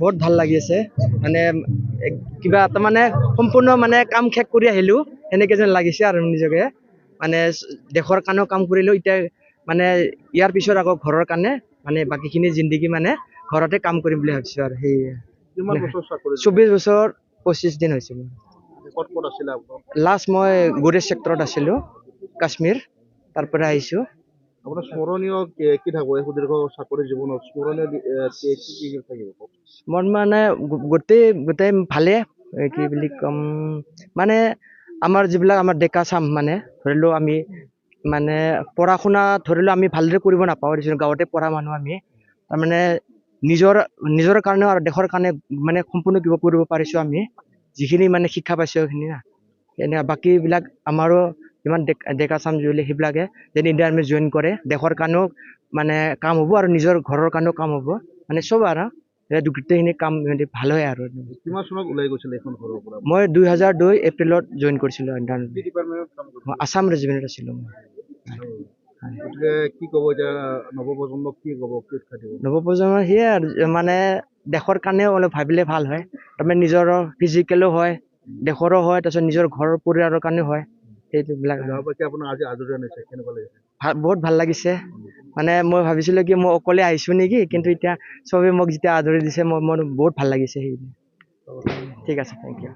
बहुत ভাল লাগিছে মানে কিবা এটা মানে সম্পূৰ্ণ মানে কাম শেষ কৰি আহিলো এনেকে যেন লাগিছে আৰু নিজকে মানে দেশৰ কাৰণেও কাম কৰিলো এতিয়া মানে ইয়াৰ পিছত আকৌ ঘৰৰ কাৰণে মানে বাকিখিনি জিন্দগী মানে ঘৰতে কাম কৰিম বুলি ভাবিছো আৰু সেই কিমান বছৰ চাকৰি 24 বছৰ 25 দিন হৈছে ক'ত ক'ত আছিল আপুনি লাষ্ট মই গুৰেজ সেক্টৰত আছিলো কাশ্মীৰ তাৰ পৰা আহিছো আপোনাৰ স্মৰণীয় কি থাকিব এই সুদীৰ্ঘ চাকৰি জীৱনত স্মৰণীয় কি থাকিব মোৰ মানে গোটেই ভালে কি বুলি কম মানে আমাৰ যিবিলাক আমাৰ ডেকা চাম মানে ধৰিলো আমি মানে পঢ়া শুনা ধৰিলো আমি ভালদৰে কৰিব নাপাওঁ গাঁৱতে পঢ়া মানুহ আমি তাৰমানে নিজৰ কাৰণে আৰু দেশৰ কাৰণে মানে সম্পূৰ্ণ কিবা কৰিব পাৰিছো আমি যিখিনি মানে শিক্ষা পাইছো সেইখিনি না এনে বাকীবিলাক আমাৰো যিমান ডেকা চাম জুলি সেইবিলাকে যেন ইণ্ডিয়ান আৰ্মি জইন কৰে দেশৰ কাৰণেও মানে কাম হ'ব আৰু নিজৰ ঘৰৰ কাৰণেও কাম হ'ব মানে চব আৰু গোটেইখিনি কাম ভাল হয় আৰু কিমান চনত ওলাই গৈছিল এখন ঘৰৰ পৰা মই 2002 এপ্ৰিলত জইন কৰিছিলো আসাম ৰেজিমেণ্টত আছিলো গতিকে কি ক'ব এতিয়া নৱপ্ৰজন্মক কি ক'ব কি শিক্ষা দিব নৱপ্ৰজন্মৰ সেয়াই আৰু মানে দেশৰ কাৰণেও অলপ ভাবিলে ভাল হয় তাৰমানে নিজৰ ফিজিকেলো হয় দেশৰো হয় তাৰপিছত নিজৰ ঘৰৰ পৰিয়ালৰ কাৰণেও হয় সেইবিলাক আপোনাৰ আজি আজৰি আনিছে কেনেকুৱা লাগিছে বহুত ভাল লাগিছে মানে মই ভাবিছিলো কি মই অকলে আহিছো নেকি কিন্তু এতিয়া চবে মোক যেতিয়া আদৰি দিছে মোৰ বহুত ভাল লাগিছে সেই ঠিক আছে থেংক ইউ